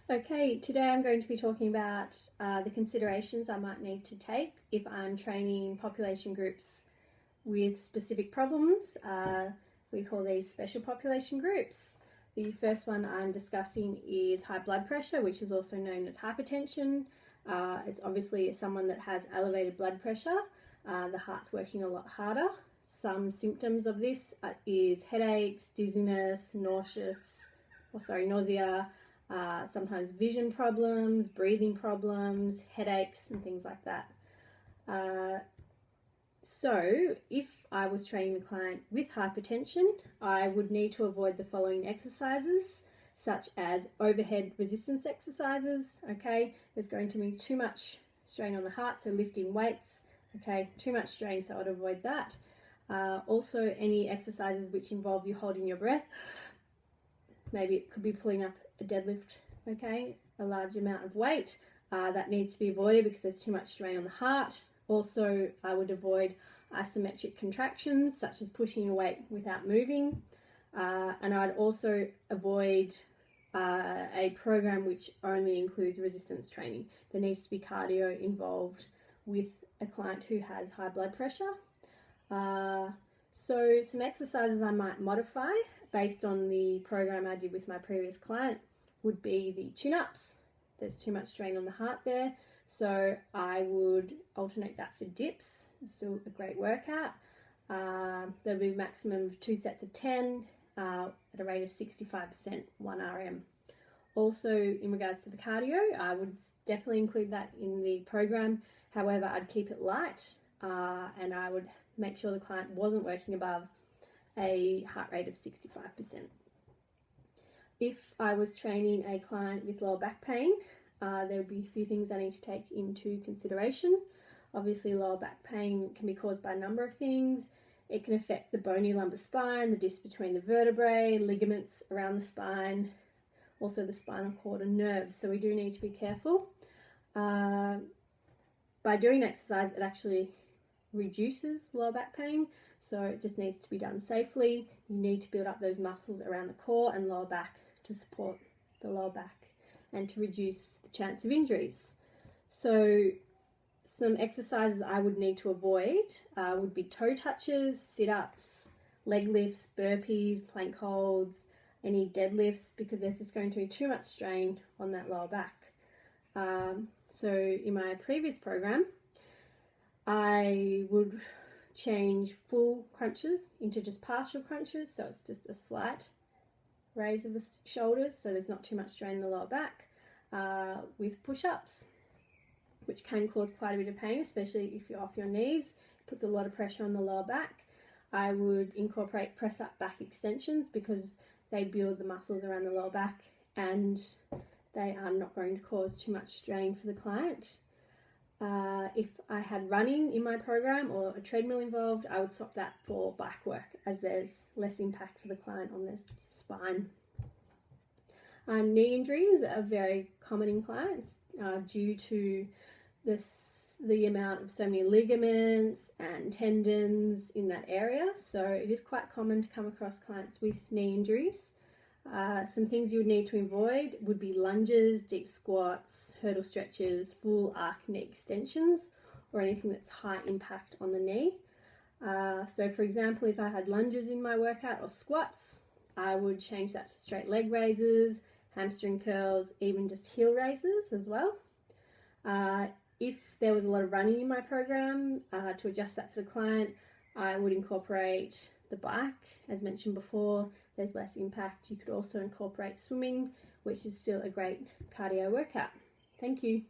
Okay, today I'm going to be talking about the considerations I might need to take if I'm training population groups with specific problems. We call these special population groups. The first one I'm discussing is high blood pressure, which is also known as hypertension. It's obviously someone that has elevated blood pressure. The heart's working a lot harder. Some symptoms of this is headaches, dizziness, nausea, sometimes vision problems, breathing problems, headaches and things like that. So if I was training a client with hypertension, I would need to avoid the following exercises, such as overhead resistance exercises. Okay, there's going to be too much strain on the heart, so lifting weights, okay, too much strain, so I'd avoid that. Also any exercises which involve you holding your breath. Maybe it could be pulling up a deadlift, okay, a large amount of weight. That needs to be avoided because there's too much strain on the heart. Also, I would avoid isometric contractions, such as pushing a weight without moving. And I'd also avoid a program which only includes resistance training. There needs to be cardio involved with a client who has high blood pressure. So some exercises I might modify based on the program I did with my previous client would be the chin-ups. There's too much strain on the heart there, so I would alternate that for dips. It's still a great workout. There'll be a maximum of 2 sets of 10 at a rate of 65%, 1 RM. Also, in regards to the cardio, I would definitely include that in the program. However, I'd keep it light and I would make sure the client wasn't working above a heart rate of 65%. If I was training a client with lower back pain, there would be a few things I need to take into consideration. Obviously, lower back pain can be caused by a number of things. It can affect the bony lumbar spine, the disc between the vertebrae, ligaments around the spine, also the spinal cord and nerves, so we do need to be careful. By doing exercise, it actually reduces lower back pain, so it just needs to be done safely. You need to build up those muscles around the core and lower back to support the lower back and to reduce the chance of injuries. So some exercises I would need to avoid would be toe touches, sit-ups, leg lifts, burpees, plank holds, any deadlifts, because there's just going to be too much strain on that lower back. So in my previous program, I would change full crunches into just partial crunches, so it's just a slight raise of the shoulders, so there's not too much strain in the lower back, with push-ups, which can cause quite a bit of pain, especially if you're off your knees. It puts a lot of pressure on the lower back. I would incorporate press-up back extensions because they build the muscles around the lower back and they are not going to cause too much strain for the client. If I had running in my program or a treadmill involved, I would swap that for bike work as there's less impact for the client on their spine. Knee injuries are very common in clients due to the amount of so many ligaments and tendons in that area. So it is quite common to come across clients with knee injuries. Some things you would need to avoid would be lunges, deep squats, hurdle stretches, full arc knee extensions, or anything that's high impact on the knee. So for example, if I had lunges in my workout or squats, I would change that to straight leg raises, hamstring curls, even just heel raises as well. If there was a lot of running in my program, to adjust that for the client, I would incorporate the bike. As mentioned before, there's less impact. You could also incorporate swimming, which is still a great cardio workout. Thank you.